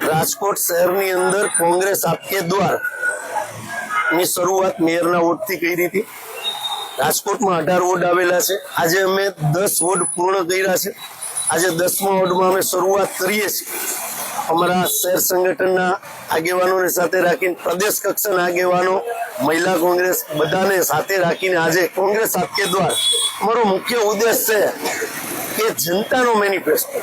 રાજકોટ શહેરની અંદર કોંગ્રેસ આપકે દ્વાર ની શરૂઆત મેયરના વોર્ડથી કરી હતી। રાજકોટમાં 18 વોર્ડ આવેલા છે। આજે અમે 10 વોર્ડ પૂર્ણ કર્યા છે। આજે 10મા વોર્ડમાં અમે શરૂઆત કરીએ છીએ। અમારા શહેર સંગઠનના આગેવાનોને સાથે રાખીને પ્રદેશ કક્ષાના આગેવાનો, મહિલા કોંગ્રેસ બધાને સાથે રાખીને આજે કોંગ્રેસ આપકે દ્વાર અમારો મુખ્ય ઉદ્દેશ છે કે જનતાનો મેનિફેસ્ટો,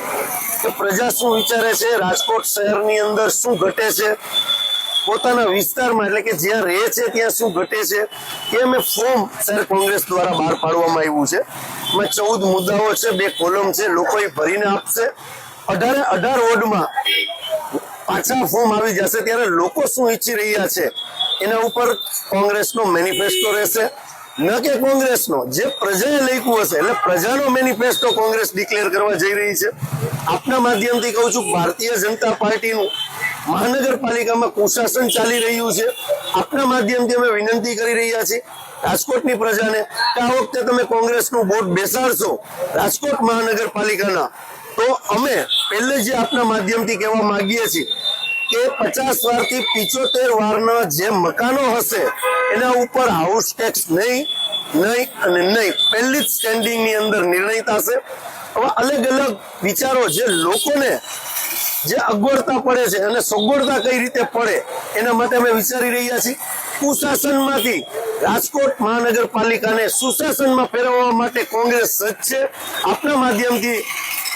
કે પ્રજા શું વિચારે છે, રાજકોટ શહેરની અંદર શું ઘટે છે, પોતાના વિસ્તારમાં એટલે કે જ્યાં રહે છે ત્યાં શું ઘટે છે, એ અમે ફોર્મ શહેર કોંગ્રેસ દ્વારા બહાર પાડવામાં આવ્યું છે। એમાં 14 મુદ્દાઓ છે, 2 કોલમ છે, લોકો એ ભરીને આપશે। 18 વોર્ડમાં પાછા ફોર્મ આવી જશે ત્યારે લોકો શું ઈચ્છી રહ્યા છે એના ઉપર કોંગ્રેસનો મેનિફેસ્ટો રહેશે, ન કે કોંગ્રેસનો જે પ્રજાએ લખ્યું હશે। એટલે પ્રજાનો મેનિફેસ્ટો કોંગ્રેસ ડિક્લેર કરવા જઈ રહી છે। આપના માધ્યમથી કહું છું, ભારતીય જનતા પાર્ટીનું મહાનગરપાલિકામાં કુશાસન ચાલી રહ્યું છે। આપના માધ્યમથી અમે વિનંતી કરી રહ્યા છીએ રાજકોટની પ્રજાને કે આ વખતે તમે કોંગ્રેસનું બોર્ડ બેસાડશો રાજકોટ મહાનગરપાલિકાના, તો અમે પહેલે જે આપના માધ્યમથી કહેવા માંગીએ છીએ કે 50 વારથી 75 વારના જે મકાનો હશે એના ઉપર હાઉસ ટેક્સ નહીં અને નહીં, પહેલી જ સ્ટેન્ડિંગની અંદર નિર્ણય થશે। હવે અલગ અલગ વિચારો જે લોકોને જે અગવડતા પડે છે અને સગવડતા કઈ રીતે પડે એના માટે અમે વિચારી રહ્યા છીએ। કુશાસનમાંથી રાજકોટ મહાનગરપાલિકાને સુશાસનમાં ફેરવવા માટે કોંગ્રેસ સજ્જ છે। આપના માધ્યમથી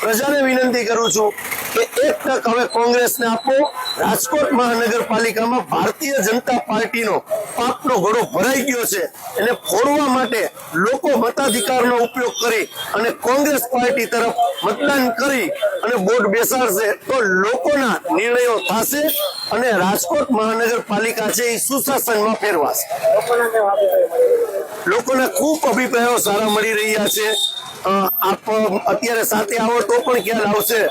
પ્રજાને વિનંતી કરું છું કે 1 તક હવે કોંગ્રેસને આપો। રાજકોટ મહાનગરપાલિકામાં ભારતીય જનતા પાર્ટીનો પાપનો ઘડો ભરાઈ ગયો છે, એને ફોડવા માટે લોકો મતાધિકારનો ઉપયોગ કરી અને કોંગ્રેસ પાર્ટી તરફ મતદાન કરી અને બોર્ડ બેસાડશે તો લોકોના નિર્ણયો થશે અને રાજકોટ મહાનગરપાલિકા છે એ સુશાસનમાં ફેરવાશે। લોકોના ખૂબ અભિપ્રાયો સારા મળી રહ્યા છે। આપ અત્યારે સાથે આવો તો પણ ખ્યાલ આવશે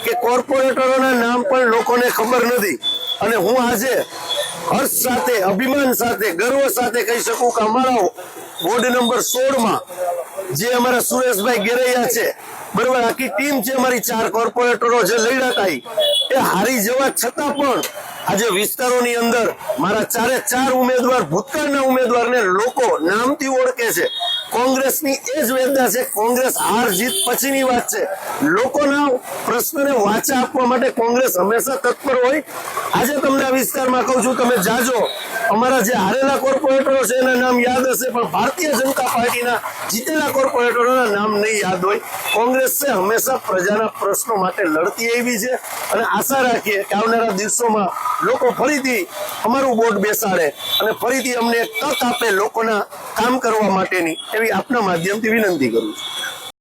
કે કોર્પોરેટરોના નામ પણ લોકોને ખબર નથી, અને હું આજે હર્ષ સાથે, અભિમાન સાથે, ગર્વ સાથે કહી શકું કે અમારા વોર્ડ નંબર 16માં જે અમારા સુરેશભાઈ ગેરૈયા છે, બરોબર, આખી ટીમ છે અમારી, 4 કોર્પોરેટરો જે લડ્યા હતા એ હારી જવા છતાં પણ આજે વિસ્તારોની અંદર મારા 4 ઉમેદવાર, ભૂતકાળના ઉમેદવારને લોકો નામથી ઓળખે છે। કોંગ્રેસની એ જ વેદના છે, કોંગ્રેસ હાર જીત પછીની વાત છે, લોકોના પ્રશ્નને વાચા આપવા માટે કોંગ્રેસ હંમેશા તત્પર હોય। આજે તમને આ વિસ્તારમાં કહું છું, તમે જાજો, અમારા જે હારેલા કોર્પોરેટરો છે એના નામ યાદ હશે પણ ભારતીય જનતા પાર્ટીના જીતેલા કોર્પોરેટરોના નામ નહીં યાદ હોય। કોંગ્રેસ છે હંમેશા પ્રજાના પ્રશ્નો માટે લડતી આવી છે અને આશા રાખીએ કે આવનારા દિવસોમાં લોકો ફરીથી અમારું બોર્ડ બેસાડે અને ફરીથી અમને એક તક આપે લોકોના કામ કરવા માટેની, એવી આપના માધ્યમથી વિનંતી કરું છું।